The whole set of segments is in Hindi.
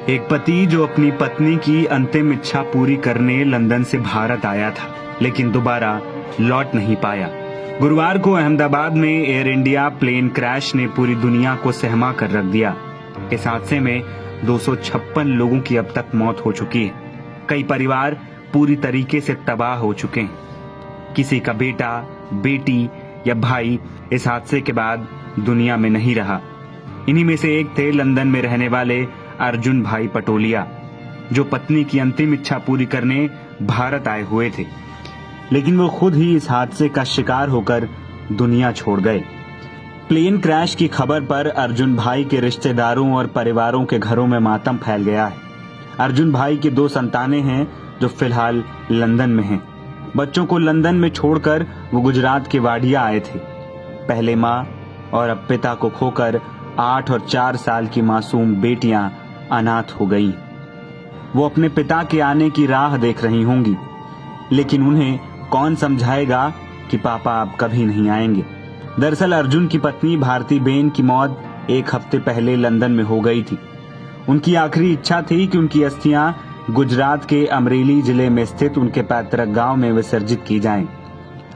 एक पति जो अपनी पत्नी की अंतिम इच्छा पूरी करने लंदन से भारत आया था, लेकिन दोबारा लौट नहीं पाया। गुरुवार को अहमदाबाद में एयर इंडिया प्लेन क्रैश ने पूरी दुनिया को सहमा कर रख दिया। इस हादसे में 256 लोगों की अब तक मौत हो चुकी है। कई परिवार पूरी तरीके से तबाह हो चुके हैं। किसी का बेटा, बेटी या भाई इस हादसे के बाद दुनिया में नहीं रहा। इन्हीं में से एक थे लंदन में रहने वाले अर्जुन भाई पटोलिया, जो पत्नी की अंतिम इच्छा पूरी करने भारत आए हुए थे, लेकिन वो खुद ही इस हादसे का शिकार होकर दुनिया छोड़ गए। प्लेन क्रैश की खबर पर अर्जुन भाई के रिश्तेदारों और परिवारों के घरों में मातम फैल गया है। अर्जुन भाई की 2 संतानें हैं जो फिलहाल लंदन में हैं। बच्चों को लंदन में छोड़कर वो गुजरात के वाडिया आए थे। पहले माँ और अब पिता को खोकर 8 और 4 साल की मासूम बेटियां अनाथ हो गईं। वो अपने पिता के आने की राह देख रही होंगी, लेकिन उन्हें कौन समझाएगा कि पापा अब कभी नहीं आएंगे। दरअसल अर्जुन की पत्नी भारती बेन की मौत 1 हफ्ते पहले लंदन में हो गई थी। उनकी आखिरी इच्छा थी कि उनकी अस्थियां गुजरात के अमरेली जिले में स्थित उनके पैतृक गांव में विसर्जित की जाएं।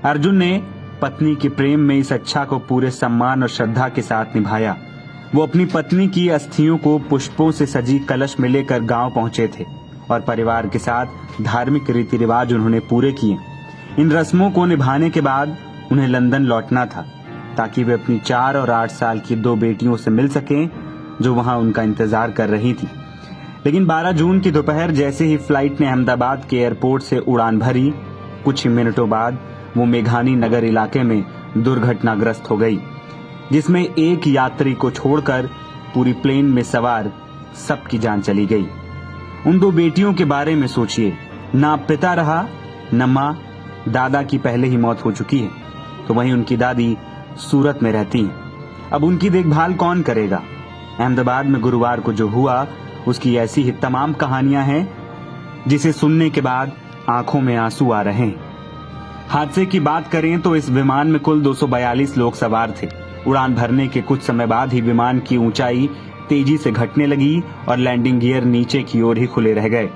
अर्जुन ने पत्नी के प्रेम में इस इच्छा को पूरे सम्मान और श्रद्धा के साथ निभाया। वो अपनी पत्नी की अस्थियों को पुष्पों से सजी कलश में लेकर गांव पहुंचे थे और परिवार के साथ धार्मिक रीति रिवाज उन्होंने पूरे किए। इन रस्मों को निभाने के बाद उन्हें लंदन लौटना था, ताकि वे अपनी 4 और 8 साल की 2 बेटियों से मिल सकें, जो वहां उनका इंतजार कर रही थी। लेकिन 12 जून की दोपहर जैसे ही फ्लाइट ने अहमदाबाद के एयरपोर्ट से उड़ान भरी, कुछ ही मिनटों बाद वो मेघानी नगर इलाके में दुर्घटनाग्रस्त हो गई, जिसमें एक यात्री को छोड़कर पूरी प्लेन में सवार सबकी जान चली गई। उन 2 बेटियों के बारे में सोचिए, ना पिता रहा, न माँ। दादा की पहले ही मौत हो चुकी है, तो वहीं उनकी दादी सूरत में रहती हैं। अब उनकी देखभाल कौन करेगा? अहमदाबाद में गुरुवार को जो हुआ, उसकी ऐसी ही तमाम कहानियां हैं, जिसे सुनने के बाद आंखों में आंसू आ रहे हैं। हादसे की बात करें तो इस विमान में कुल 242 लोग सवार थे। उड़ान भरने के कुछ समय बाद ही विमान की ऊंचाई तेजी से घटने लगी और लैंडिंग गियर नीचे की ओर ही खुले रह गए।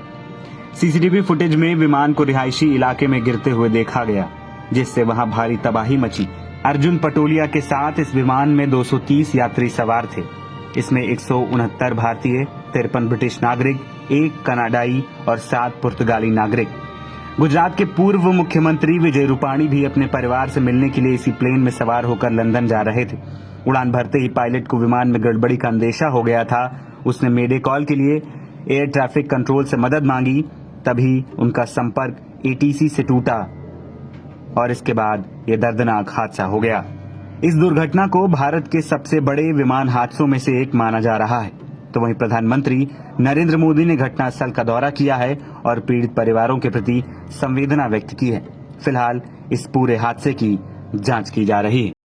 सीसीटीवी फुटेज में विमान को रिहायशी इलाके में गिरते हुए देखा गया, जिससे वहां भारी तबाही मची। अर्जुन पटोलिया के साथ इस विमान में 230 यात्री सवार थे। इसमें 169 भारतीय, 53 ब्रिटिश नागरिक, 1 कनाडाई और 7 पुर्तगाली नागरिक। गुजरात के पूर्व मुख्यमंत्री विजय रूपाणी भी अपने परिवार से मिलने के लिए इसी प्लेन में सवार होकर लंदन जा रहे थे। उड़ान भरते ही पायलट को विमान में गड़बड़ी का अंदेशा हो गया था। उसने मेडे कॉल के लिए एयर ट्रैफिक कंट्रोल से मदद मांगी। तभी उनका संपर्क एटीसी से टूटा और इसके बाद यह दर्दनाक हादसा हो गया। इस दुर्घटना को भारत के सबसे बड़े विमान हादसों में से एक माना जा रहा है। तो वहीं प्रधानमंत्री नरेंद्र मोदी ने घटनास्थल का दौरा किया है और पीड़ित परिवारों के प्रति संवेदना व्यक्त की है। फिलहाल इस पूरे हादसे की जांच की जा रही है।